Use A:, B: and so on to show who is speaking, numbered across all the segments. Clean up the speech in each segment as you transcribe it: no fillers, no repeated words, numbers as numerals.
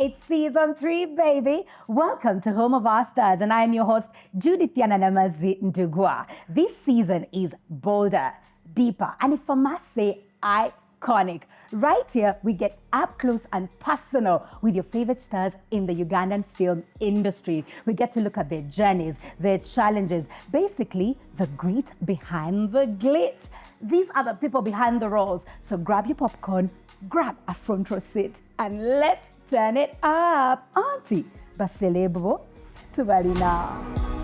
A: It's season 3, baby. Welcome to Home of Our Stars, and I'm your host, Judith Yananamazi Ndugwa. This season is bolder, deeper, and if I must say, iconic. Right here, we get up close and personal with your favorite stars in the Ugandan film industry. We get to look at their journeys, their challenges, basically the grit behind the glitz. These are the people behind the roles. So grab your popcorn, grab a front row seat, and let's turn it up. Auntie, baselebo tubalina.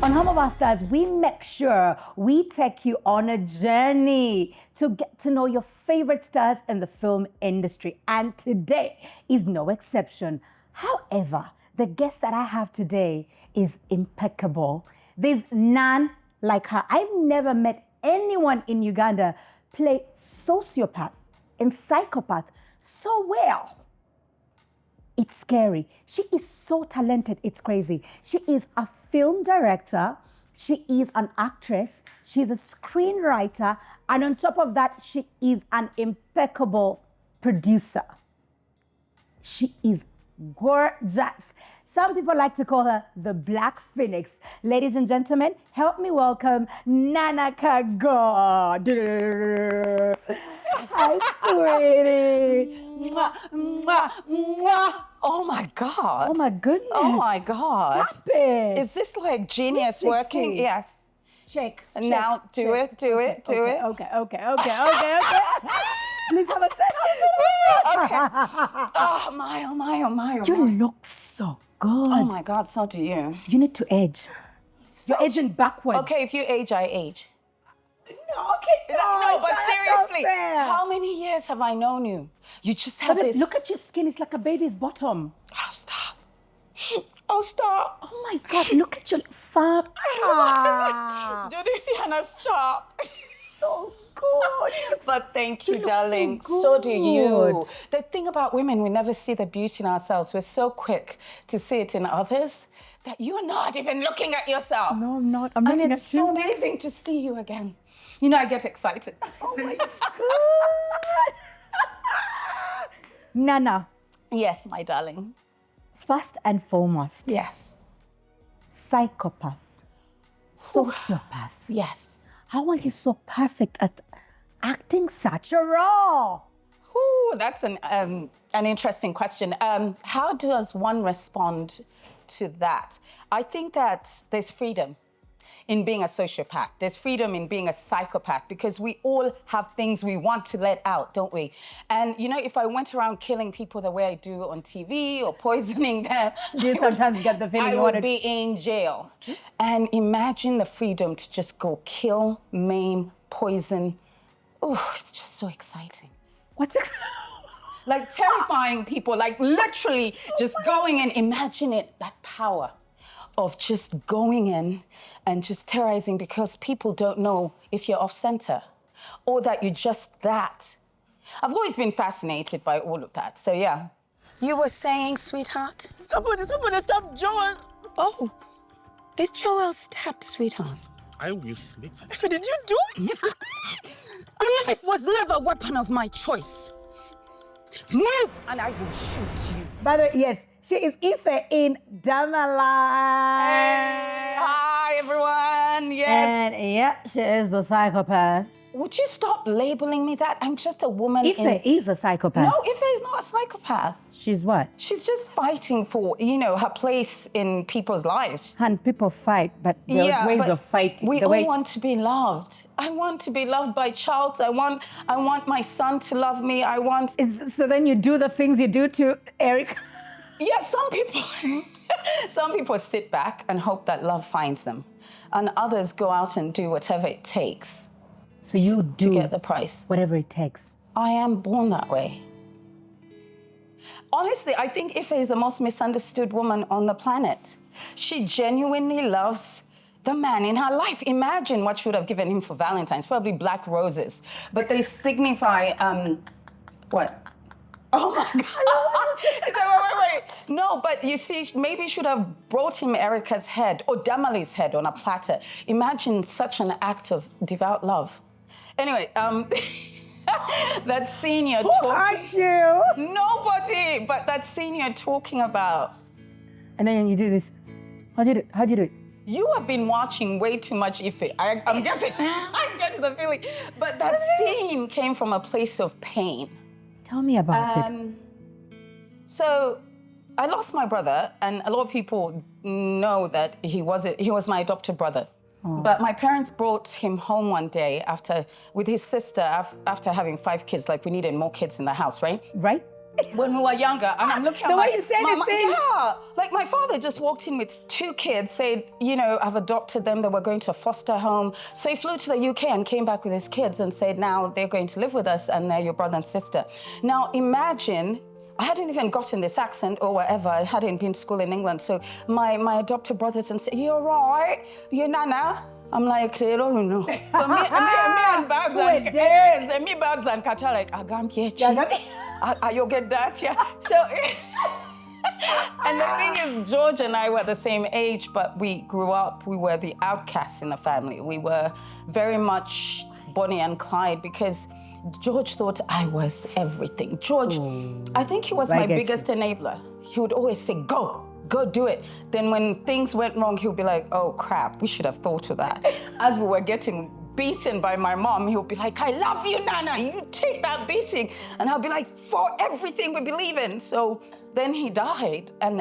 A: On Home of Our Stars, we make sure we take you on a journey to get to know your favorite stars in the film industry. And today is no exception. However, the guest that I have today is impeccable. There's none like her. I've never met anyone in Uganda play sociopath and psychopath so well. It's scary. She is so talented, it's crazy. She is a film director, she is an actress, she's a screenwriter, and on top of that, she is an impeccable producer. She is gorgeous. Some people like to call her the Black Phoenix. Ladies and gentlemen, help me welcome Nana Kagga. Hi, sweetie.
B: Mwah, mwah, mwah. Oh my God.
A: Oh my goodness.
B: Oh my God.
A: Stop it.
B: Is this like genius working? Yes.
A: Check.
B: And now do it.
A: Okay. Okay. Please have a seat.
B: Okay. Oh my.
A: You look so good.
B: Oh my God, so do you.
A: You need to age. You're aging backwards.
B: Okay, if you age, I age.
A: No, okay,
B: No, but
A: that's
B: seriously,
A: not fair.
B: how many years have I known you? You just have this.
A: Look at your skin. It's like a baby's bottom.
B: Oh, stop. Oh, stop.
A: Oh my God, look at your fab.
B: Judithiana, stop.
A: So good.
B: But thank you,
A: look so
B: darling.
A: good.
B: So do you. The thing about women, we never see the beauty in ourselves. We're so quick to see it in others that you're not even looking at yourself.
A: No, I'm not. I'm looking
B: And
A: at
B: it's
A: you.
B: so amazing to see you again. You know, I get excited.
A: Oh my God. Nana,
B: Yes, my darling.
A: first and foremost,
B: Yes.
A: psychopath, sociopath.
B: Yes.
A: How are you so perfect at acting such a role?
B: Ooh, that's an interesting question. How does one respond to that? I think that there's freedom in being a sociopath. There's freedom in being a psychopath because we all have things we want to let out, don't we? And you know, if I went around killing people the way I do on TV or poisoning them,
A: Do you sometimes get the feeling
B: I
A: you want
B: would
A: to
B: be in jail. And imagine the freedom to just go kill, maim, poison. Oh, it's just so exciting. Like terrifying people, like literally just going in. Imagine it, that power of just going in and just terrorizing because people don't know if you're off center or that you're just that. I've always been fascinated by all of that. So yeah. You were saying, sweetheart?
C: Somebody stop Joel.
B: Oh, is Joel stabbed, sweetheart?
C: I will sleep.
B: What did you do? Life was never a weapon of my choice. Move, and I will shoot you.
A: By the way, yes, she is Ife in Damalie.
B: Hi, everyone. Yes.
A: And yeah, she is the psychopath.
B: Would you stop labeling me that? I'm just a woman.
A: Ife is a psychopath.
B: No, Ife is not a psychopath.
A: She's what?
B: She's just fighting for, her place in people's lives.
A: And people fight, but there are ways
B: but
A: of fighting.
B: We all want to be loved. I want to be loved by Charles. I want my son to love me.
A: So then you do the things you do to Eric?
B: Yeah, some people sit back and hope that love finds them. And others go out and do whatever it takes.
A: So you do
B: to get the price.
A: Whatever it takes.
B: I am born that way. Honestly, I think Ife is the most misunderstood woman on the planet. She genuinely loves the man in her life. Imagine what she would have given him for Valentine's, probably black roses. But they signify, what? Oh my God. Wait. No, but you see, maybe she should have brought him Erica's head or Damalie's head on a platter. Imagine such an act of devout love. Anyway, That scene you're
A: Who
B: talking...
A: hurt you?
B: Nobody, but that scene you're talking about.
A: And then you do this. How'd you do it?
B: You have been watching way too much Ife. I'm getting the feeling. But that scene came from a place of pain.
A: Tell me about it.
B: So I lost my brother, and a lot of people know that he was my adopted brother. Oh. But my parents brought him home one day with his sister after having 5 kids. Like, we needed more kids in the house, right?
A: Right.
B: When we were younger, and I'm looking at
A: the way you say these things.
B: Yeah, like my father just walked in with 2 kids, said, you know, I've adopted them, they were going to a foster home. So he flew to the UK and came back with his kids and said, now they're going to live with us and they're your brother and sister. Now imagine, I hadn't even gotten this accent or whatever, I hadn't been to school in England. So my adopted brothers and said, you're right, you're Nana. I'm like, they don't know. So me and Babs and Kata like, you get that, yeah. So, and the thing is, George and I were the same age, but we grew up, we were the outcasts in the family. We were very much Bonnie and Clyde because George thought I was everything. George, I think he was my biggest enabler. He would always say, go do it. Then when things went wrong, he would be like, oh crap, we should have thought of that. As we were getting beaten by my mom, he would be like, I love you, Nana, you take that beating. And I'll be like, for everything we believe in. So then he died. And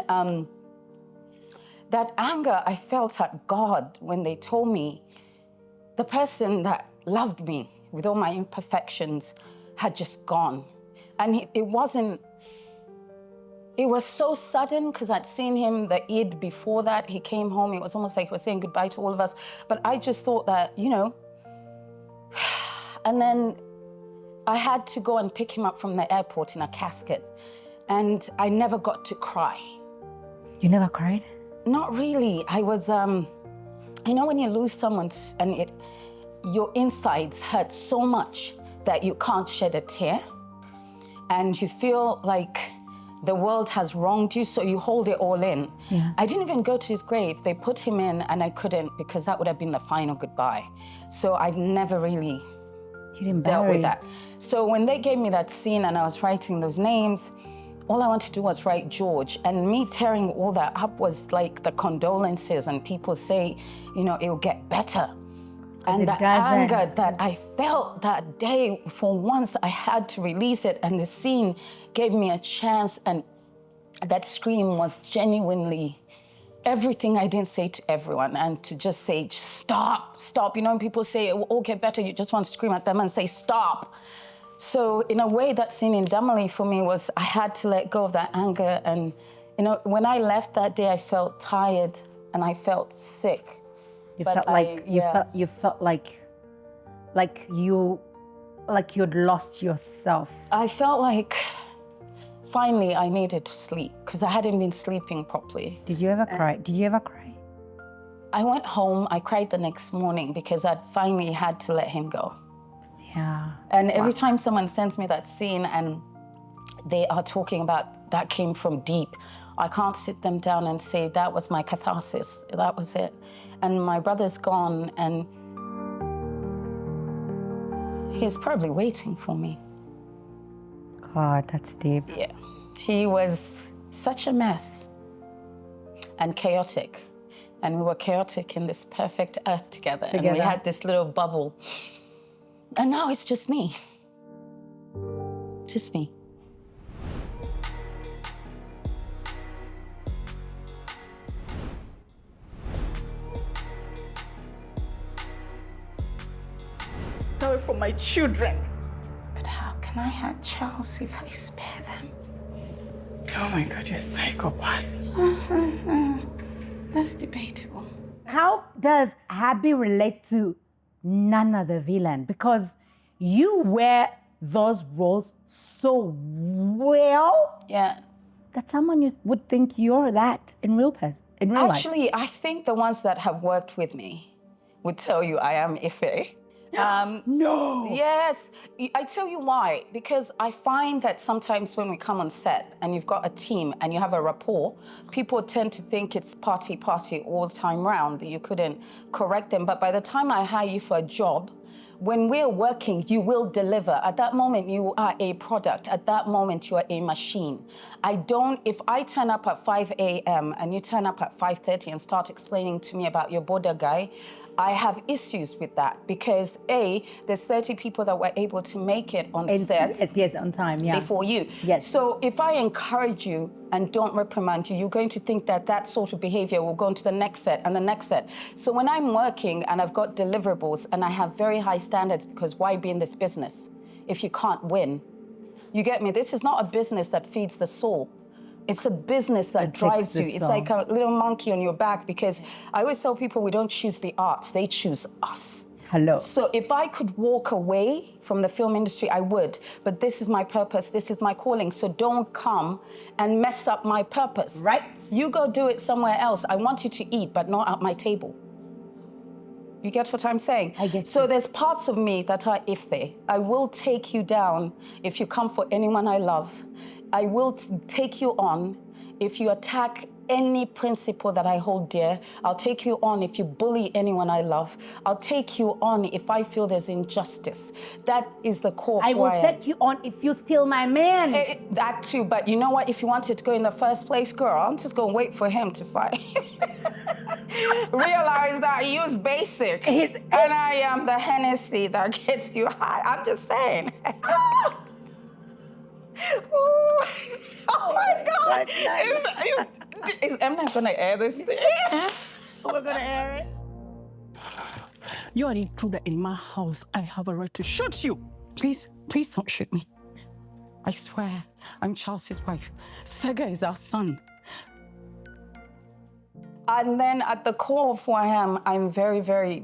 B: that anger I felt at God when they told me the person that loved me with all my imperfections had just gone. And it was so sudden because I'd seen him the Eid before that. He came home, it was almost like he was saying goodbye to all of us. But I just thought that, you know, and then I had to go and pick him up from the airport in a casket. And I never got to cry.
A: You never cried?
B: Not really. I was, you know when you lose someone and your insides hurt so much that you can't shed a tear? And you feel like the world has wronged you, so you hold it all in. Yeah. I didn't even go to his grave. They put him in and I couldn't because that would have been the final goodbye. So I've never really dealt with that. So when they gave me that scene and I was writing those names, all I wanted to do was write George. And me tearing all that up was like the condolences and people say, you know, it'll get better. And the anger that I felt that day, for once I had to release it, and the scene gave me a chance, and that scream was genuinely everything I didn't say to everyone, and to just say, stop, stop. You know, when people say, it will all get better, you just want to scream at them and say, stop. So in a way, that scene in Damalie for me was, I had to let go of that anger. And, you know, when I left that day, I felt tired and I felt sick.
A: You felt like you'd lost yourself.
B: I felt like finally I needed to sleep because I hadn't been sleeping properly.
A: Did you ever cry? Did you ever cry?
B: I went home, I cried the next morning because I'd finally had to let him go.
A: Yeah.
B: And every time someone sends me that scene and they are talking about that came from deep, I can't sit them down and say, that was my catharsis, that was it. And my brother's gone and he's probably waiting for me.
A: God, that's deep.
B: Yeah, he was such a mess and chaotic. And we were chaotic in this perfect earth together. And we had this little bubble. And now it's just me. Just me.
C: Story for my children.
B: But how can I have Charles if I spare them?
C: Oh my God, you're a psychopath.
B: That's debatable.
A: How does Abby relate to Nana the villain? Because you wear those roles so well.
B: Yeah.
A: That someone you would think you're that in real life.
B: Actually, I think the ones that have worked with me would tell you I am Ife.
A: No!
B: Yes, I tell you why. Because I find that sometimes when we come on set and you've got a team and you have a rapport, people tend to think it's party all the time round, that you couldn't correct them. But by the time I hire you for a job, When we're working, you will deliver. At that moment, you are a product. At that moment, you are a machine. If I turn up at 5 a.m. and you turn up at 5:30 and start explaining to me about your border guy, I have issues with that because there's 30 people that were able to make it on set.
A: Yes, on time, yeah.
B: Before you.
A: Yes.
B: So if I encourage you and don't reprimand you, you're going to think that that sort of behavior will go into the next set and the next set. So when I'm working and I've got deliverables and I have very high standards, because why be in this business if you can't win? You get me? This is not a business that feeds the soul. It's a business that drives you. It's like a little monkey on your back, because I always tell people we don't choose the arts, they choose us.
A: Hello.
B: So if I could walk away from the film industry, I would. But this is my purpose, this is my calling. So don't come and mess up my purpose.
A: Right.
B: You go do it somewhere else. I want you to eat, but not at my table. You get what I'm saying?
A: I get
B: So
A: you.
B: there's parts of me that are iffy. I will take you down if you come for anyone I love. I will take you on if you attack any principle that I hold dear. I'll take you on if you bully anyone I love. I'll take you on if I feel there's injustice. That is the core.
A: I will take you on if you steal my man.
B: That too, but you know what? If you wanted to go in the first place, girl, I'm just gonna wait for him to fight. Realize that he was basic, and I am the Hennessy that gets you high. I'm just saying. Oh my God! Is Eminem gonna air this thing?
A: We're gonna air it.
C: You're an intruder in my house. I have a right to shoot you.
B: Please don't shoot me. I swear, I'm Charles's wife. Sega is our son. And then at the core of who I am, I'm very, very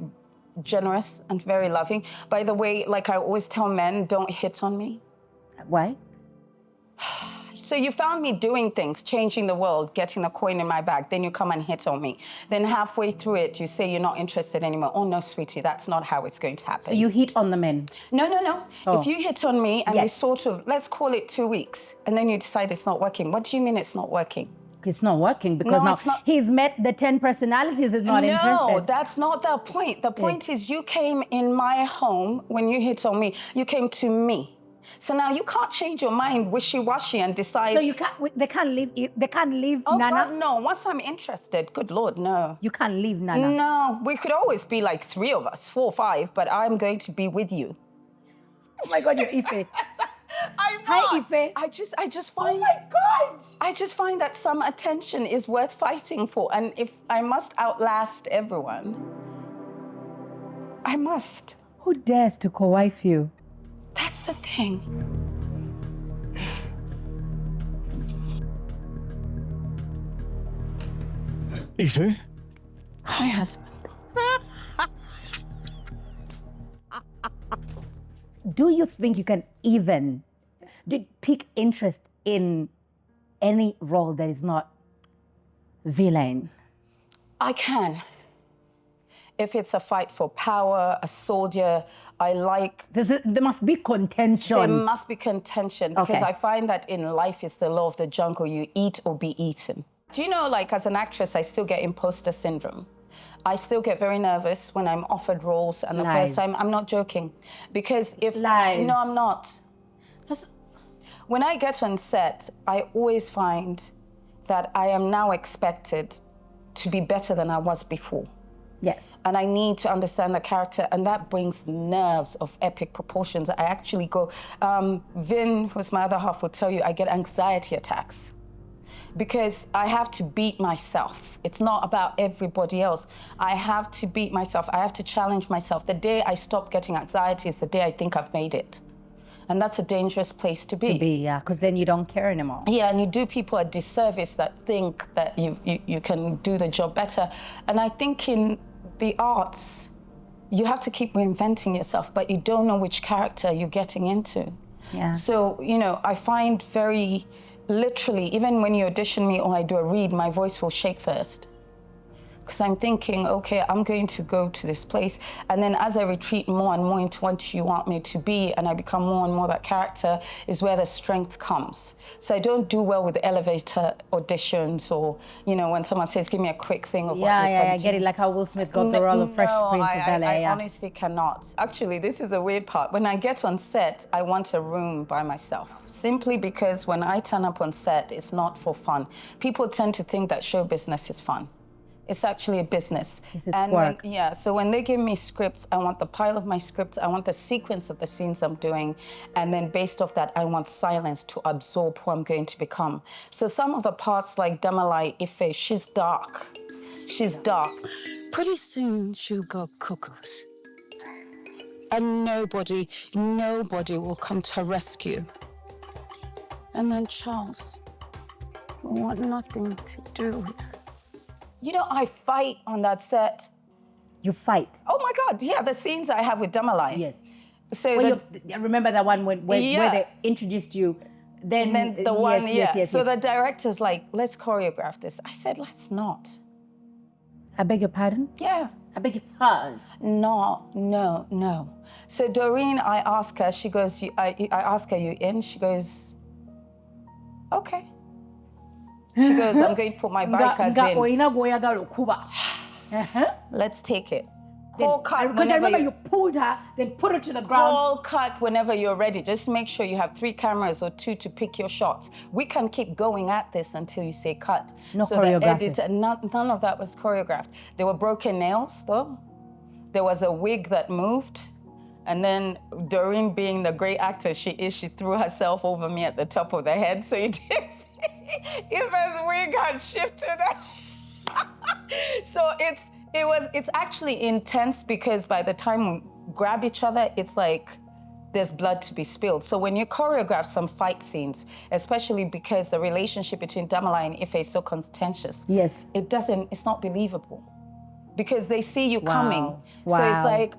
B: generous and very loving. By the way, like I always tell men, don't hit on me.
A: Why?
B: So you found me doing things, changing the world, getting a coin in my bag, then you come and hit on me. Then halfway through it, you say you're not interested anymore. Oh no, sweetie, that's not how it's going to happen.
A: So you hit on the men?
B: No. Oh. If you hit on me and we sort of, let's call it 2 weeks, and then you decide it's not working. What do you mean it's not working?
A: It's not working because now he's met the 10 personalities, is not interested.
B: No, that's not the point. The point is you came in my home when you hit on me. You came to me. So now you can't change your mind wishy-washy and decide.
A: So you can't, they can't leave
B: oh,
A: Nana?
B: God, no. Once I'm interested, good Lord, no.
A: You can't leave Nana?
B: No, we could always be like 3 of us, 4 or 5, but I'm going to be with you.
A: Oh my God, you're Ife.
B: I'm not.
A: Hi, Ife.
B: I just find.
A: Oh my God.
B: I just find that some attention is worth fighting for, and if I must outlast everyone, I must.
A: Who dares to co-wife you?
B: That's the thing.
C: Ife?
B: Hi, husband.
A: Do you think you can even pick interest in any role that is not villain?
B: I can. If it's a fight for power, a soldier, I like...
A: There must be contention.
B: There must be contention, because
A: Okay.
B: I find that in life it's the law of the jungle. You eat or be eaten. Do you know, like, as an actress, I still get imposter syndrome. I still get very nervous when I'm offered roles, and the first time, I'm not joking. Because if...
A: Lies.
B: No, I'm not. When I get on set, I always find that I am now expected to be better than I was before.
A: Yes.
B: And I need to understand the character, and that brings nerves of epic proportions. I actually go, Vin, who's my other half, will tell you, I get anxiety attacks because I have to beat myself. It's not about everybody else. I have to beat myself. I have to challenge myself. The day I stop getting anxiety is the day I think I've made it. And that's a dangerous place to be.
A: Yeah, because then you don't care anymore.
B: Yeah, and you do people a disservice that think that you can do the job better. And I think in the arts, you have to keep reinventing yourself, but you don't know which character you're getting into.
A: Yeah.
B: So, you know, I find very literally, even when you audition me or I do a read, my voice will shake first. Because I'm thinking, okay, I'm going to go to this place. And then as I retreat more and more into what you want me to be, and I become more and more that character, is where the strength comes. So I don't do well with elevator auditions or, you know, when someone says, give me a quick thing of what you can
A: I get it. Like how Will Smith got the role of Fresh Prince of Bel-Air.
B: I honestly cannot. Actually, this is a weird part. When I get on set, I want a room by myself. Simply because when I turn up on set, it's not for fun. People tend to think that show business is fun. It's actually a business.
A: Yes, it's work.
B: So when they give me scripts, I want the pile of my scripts, I want the sequence of the scenes I'm doing, and then based off that, I want silence to absorb who I'm going to become. So some of the parts like Damalie, Ife, she's dark. She's dark.
C: Pretty soon she'll go cuckoos. And nobody will come to her rescue. And then Charles will want nothing to do with her.
B: You know, I fight on that set.
A: You fight?
B: Oh my God, yeah, the scenes I have with Damalie.
A: Yes.
B: So
A: Well, you remember that one where they introduced you? Then
B: the one,
A: yes.
B: So the director's like, let's choreograph this. I said, let's not.
A: I beg your pardon?
B: Yeah.
A: I beg your pardon?
B: No. So Doreen, I ask her, she goes, I ask her, you in? She goes, okay. She goes, I'm going to put my bikers in. Let's take it. Call cut
A: because I remember you pulled her, then put her to the ground.
B: Call cut whenever you're ready. Just make sure you have 3 cameras or 2 to pick your shots. We can keep going at this until you say cut.
A: No
B: so
A: choreography.
B: The editor, none of that was choreographed. There were broken nails, though. There was a wig that moved. And then Doreen, being the great actor she is, she threw herself over me at the top of the head. So you did see if his wig had shifted. So it's actually intense because by the time we grab each other, it's like there's blood to be spilled. So when you choreograph some fight scenes, especially because the relationship between Damalie and Ife is so contentious,
A: yes,
B: it's not believable because they see you coming.
A: Wow.
B: So it's like,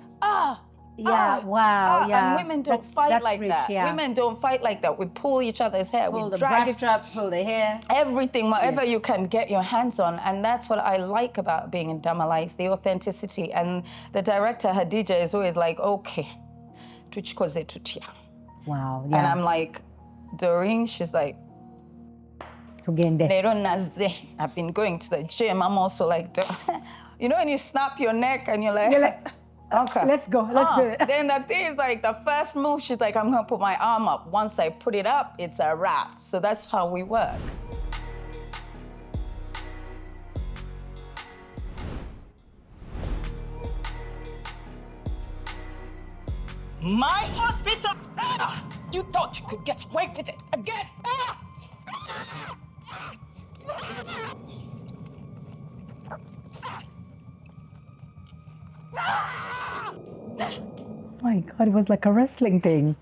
B: and women don't fight like
A: rich,
B: that.
A: Yeah.
B: Women don't fight like that. We pull each other's hair,
A: pull
B: we
A: the
B: drag
A: breast strap, pull the hair.
B: Everything, whatever you can get your hands on. And that's what I like about being in Damalie, is the authenticity. And the director, Hadija, is always like, okay,
A: wow, yeah.
B: and I'm like, Doreen, she's like, I've been going to the gym. I'm also like, you know when you snap your neck and you're like okay,
A: let's go, let's do it.
B: Then the thing is like, the first move, she's like, I'm gonna put my arm up. Once I put it up, it's a wrap. So that's how we work.
C: My hospital! You thought you could get away with it again?
A: My God, it was like a wrestling thing.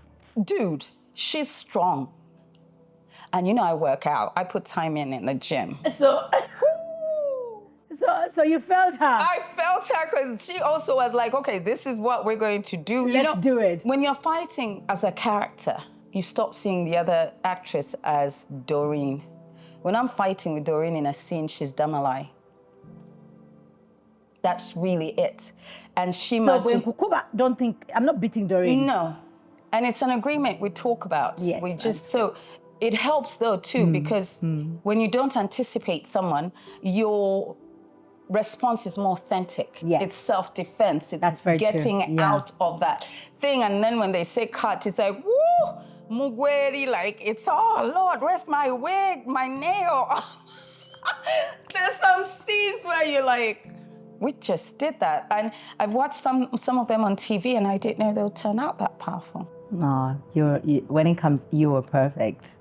B: Dude, she's strong. And you know I work out. I put time in the gym.
A: So you felt her?
B: I felt her because she also was like, okay, this is what we're going to do.
A: Let's do it.
B: When you're fighting as a character, you stop seeing the other actress as Doreen. When I'm fighting with Doreen in a scene, she's Damalie. That's really it. And she must...
A: So when Kukuba, don't think, I'm not beating Doreen.
B: No. And it's an agreement we talk about.
A: Yes.
B: We just, so it helps though too, because when you don't anticipate someone, your response is more authentic.
A: Yes.
B: It's self-defense. It's
A: That's very
B: getting
A: true. Yeah.
B: out of that thing. And then when they say cut, it's like, woo, mugweri, like, it's, oh Lord, where's my wig, my nail? There's some scenes where you're like, we just did that. And I've watched some of them on TV and I didn't know they would turn out that powerful.
A: No, when it comes, you are perfect.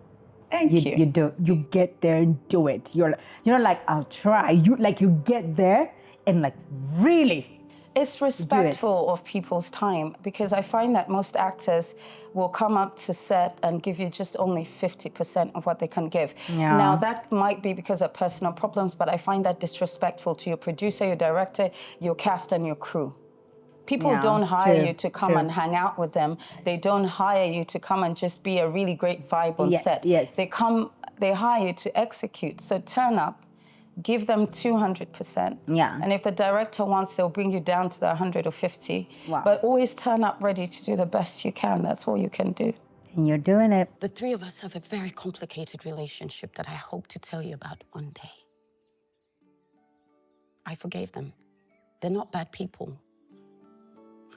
B: Thank you.
A: You get there and do it. You're not like, I'll try. You get there and like really.
B: It's respectful of people's time because I find that most actors will come up to set and give you just only 50% of what they can give.
A: Yeah.
B: Now, that might be because of personal problems, but I find that disrespectful to your producer, your director, your cast, and your crew. People don't hire you to come and hang out with them. They don't hire you to come and just be a really great vibe on set.
A: Yes.
B: They hire you to execute. So turn up, give them 200%.
A: Yeah.
B: And if the director wants, they'll bring you down to the 100 or 50.
A: Wow.
B: But always turn up ready to do the best you can. That's all you can do.
A: And you're doing it.
C: The three of us have a very complicated relationship that I hope to tell you about one day. I forgave them. They're not bad people.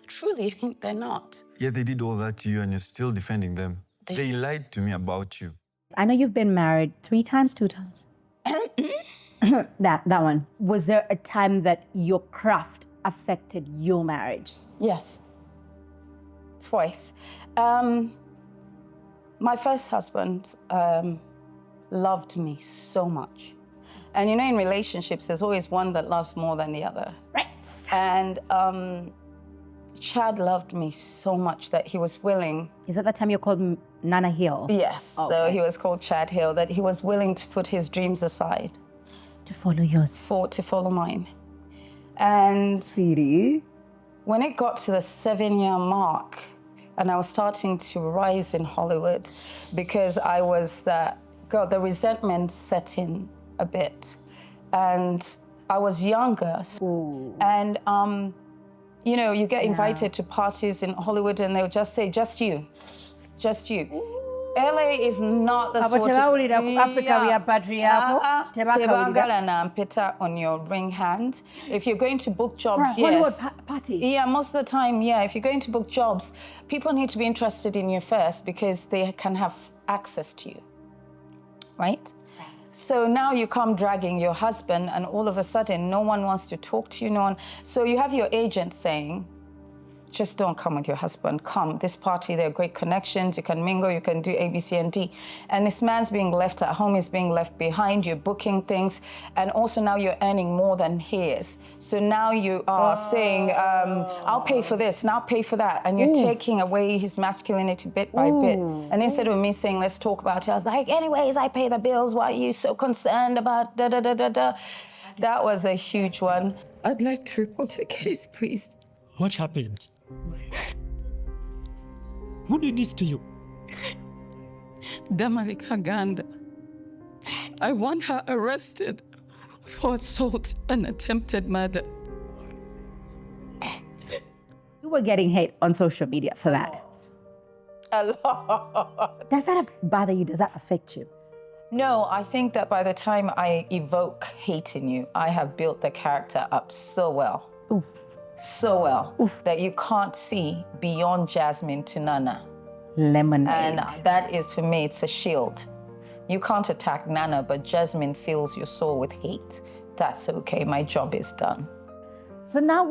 C: Truly, they're not.
D: Yeah, they did all that to you and you're still defending them. They lied to me about you.
A: I know you've been married 3 times, 2 times. that one. Was there a time that your craft affected your marriage?
B: Yes. Twice. My first husband loved me so much. And you know, in relationships, there's always one that loves more than the other.
A: Right.
B: And Chad loved me so much that he was willing.
A: Is that the time you called Nana Hill?
B: Yes.
A: Okay.
B: So he was called Chad Hill, that he was willing to put his dreams aside.
A: To follow yours.
B: To follow mine. And
A: Sweetie.
B: when it got to the 7-year mark, and I was starting to rise in Hollywood, because I was the resentment set in a bit. And I was younger.
A: Ooh.
B: And, you know, you get invited to parties in Hollywood and they'll just say, just you, just you. LA is not the sort of...
A: Africa, we are patriarchal.
B: On your ring hand. If you're going to book jobs,
A: For a Hollywood
B: yes.
A: party.
B: Yeah, most of the time, yeah. If you're going to book jobs, people need to be interested in you first because they can have access to you, right? So now you come dragging your husband and all of a sudden no one wants to talk to you, no one. So you have your agent saying, just don't come with your husband, come. This party, there are great connections, you can mingle, you can do A, B, C, and D. And this man's being left at home, he's being left behind, you're booking things, and also now you're earning more than he is. So now you are saying, I'll pay for this, and I'll pay for that, and you're taking away his masculinity bit by bit. And instead of me saying, let's talk about it, I was like, anyways, I pay the bills, why are you so concerned about da-da-da-da-da? That was a huge one.
C: I'd like to report a case, please.
E: What happened? Who did this to you?
C: Damalie Kagga. I want her arrested for assault and attempted murder.
A: You were getting hate on social media for that.
B: A lot.
A: Does that bother you? Does that affect you?
B: No, I think that by the time I evoke hate in you, I have built the character up so well.
A: Ooh.
B: So well that you can't see beyond Jasmine to Nana.
A: Lemonade.
B: And that is, for me, it's a shield. You can't attack Nana, but Jasmine fills your soul with hate. That's okay, my job is done.
A: So now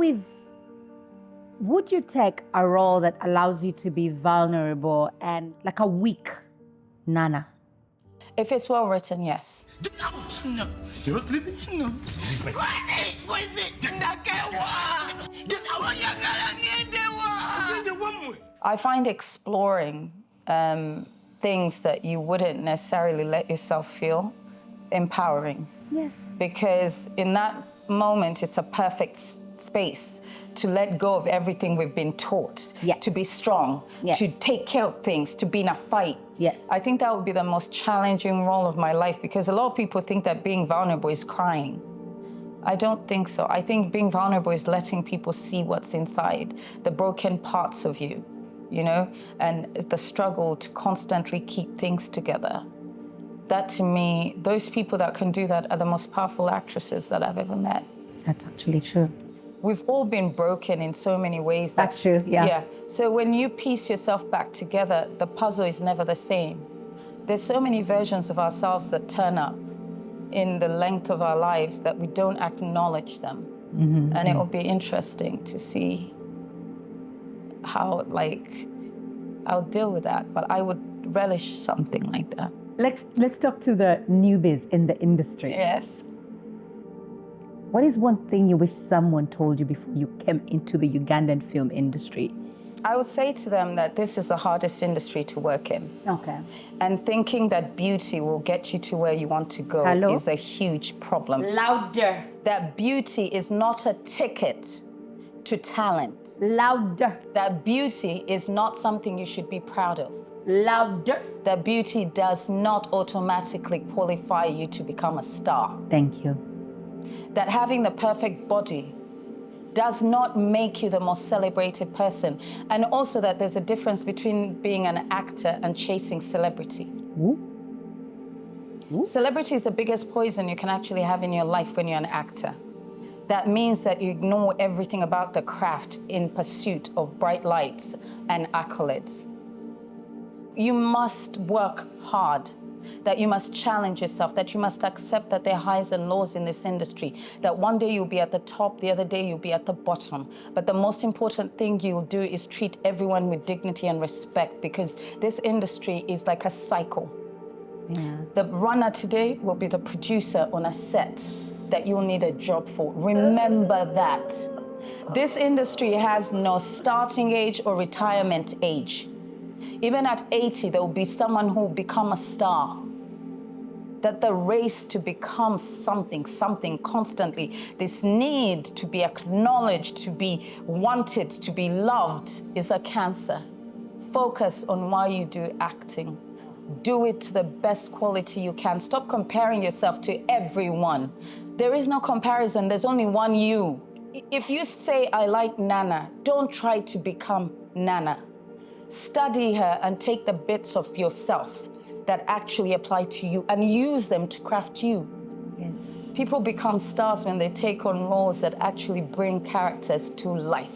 A: would you take a role that allows you to be vulnerable and like a weak Nana?
B: If it's well written, yes.
E: Get out!
C: No.
E: You're not leaving?
C: No.
E: Get out!
B: I find exploring things that you wouldn't necessarily let yourself feel empowering.
A: Yes.
B: Because in that moment, it's a perfect space to let go of everything we've been taught.
A: Yes.
B: To be strong,
A: yes.
B: to take care of things, to be in a fight.
A: Yes.
B: I think that would be the most challenging role of my life because a lot of people think that being vulnerable is crying. I don't think so. I think being vulnerable is letting people see what's inside, the broken parts of you, you know, and the struggle to constantly keep things together. That to me, those people that can do that are the most powerful actresses that I've ever met.
A: That's actually true.
B: We've all been broken in so many ways.
A: That's true, yeah.
B: Yeah. So when you piece yourself back together, the puzzle is never the same. There's so many versions of ourselves that turn up in the length of our lives that we don't acknowledge them. Mm-hmm. And it will be interesting to see how, I'll deal with that, but I would relish something like that.
A: Let's talk to the newbies in the industry.
B: Yes.
A: What is one thing you wish someone told you before you came into the Ugandan film industry?
B: I would say to them that this is the hardest industry to work in.
A: Okay.
B: And thinking that beauty will get you to where you want to go is a huge problem.
A: Louder.
B: That beauty is not a ticket to talent.
A: Louder.
B: That beauty is not something you should be proud of.
A: Louder.
B: That beauty does not automatically qualify you to become a star.
A: Thank you.
B: that having the perfect body does not make you the most celebrated person. And also that there's a difference between being an actor and chasing celebrity.
A: Ooh. Ooh.
B: Celebrity is the biggest poison you can actually have in your life when you're an actor. That means that you ignore everything about the craft in pursuit of bright lights and accolades. You must work hard, that you must challenge yourself, that you must accept that there are highs and lows in this industry, that one day you'll be at the top, the other day you'll be at the bottom. But the most important thing you'll do is treat everyone with dignity and respect, because this industry is like a cycle.
A: Yeah.
B: The runner today will be the producer on a set that you'll need a job for. Remember that. This industry has no starting age or retirement age. Even at 80, there will be someone who will become a star. That the race to become something constantly, this need to be acknowledged, to be wanted, to be loved is a cancer. Focus on why you do acting. Do it to the best quality you can. Stop comparing yourself to everyone. There is no comparison, there's only one you. If you say, I like Nana, don't try to become Nana. Study her and take the bits of yourself that actually apply to you and use them to craft you.
A: Yes.
B: People become stars when they take on roles that actually bring characters to life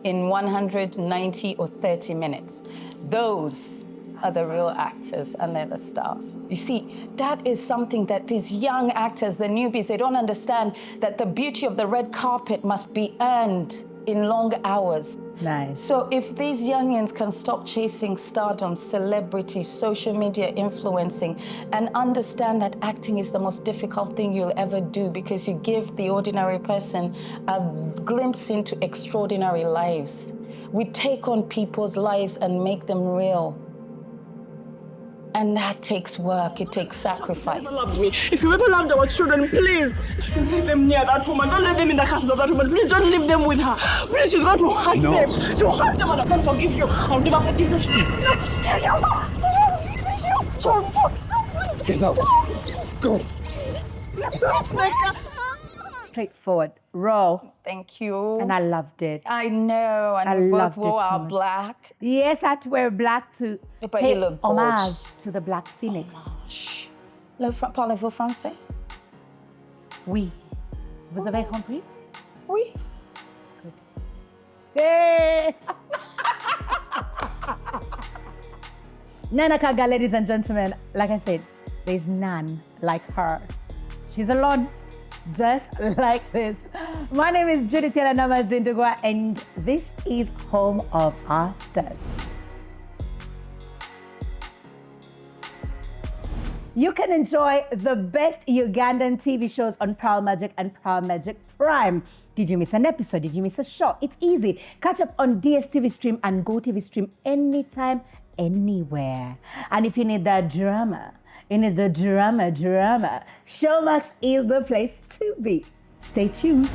B: in 190 or 30 minutes. Those are the real actors and they're the stars. You see, that is something that these young actors, the newbies, they don't understand, that the beauty of the red carpet must be earned in long hours.
A: Nice.
B: So if these youngins can stop chasing stardom, celebrity, social media influencing, and understand that acting is the most difficult thing you'll ever do, because you give the ordinary person a glimpse into extraordinary lives. We take on people's lives and make them real. And that takes work, it takes sacrifice.
F: If you ever loved our children, please don't leave them near that woman. Don't let them in the castle of that woman. Please don't leave them with her. Please, she's going to hurt them. She'll hurt them and I can't forgive you. I'll never forgive you.
E: Get out. Go.
A: Straightforward, raw,
B: Thank you.
A: and I loved it.
B: I know, and
A: I
B: we both
A: loved it
B: wore
A: so
B: our
A: much.
B: black.
A: Yes, I had to wear black to
B: But
A: pay
B: you look
A: homage
B: gorgeous.
A: to the Black Phoenix.
B: Parlez-vous français?
A: Oui. Vous avez compris?
B: Oui.
A: Hey! Nana Kagga, ladies and gentlemen, like I said, there's none like her. She's alone, just like this. My name is Judith Yelanama Zindugwa, and this is Home of Our Stars. You can enjoy the best Ugandan TV shows on Pearl Magic and Pearl Magic Prime. Did you miss an episode? Did you miss a show? It's easy. Catch up on DSTV Stream and GoTV Stream anytime, anywhere. And if you need that drama, Showmax is the place to be. Stay tuned.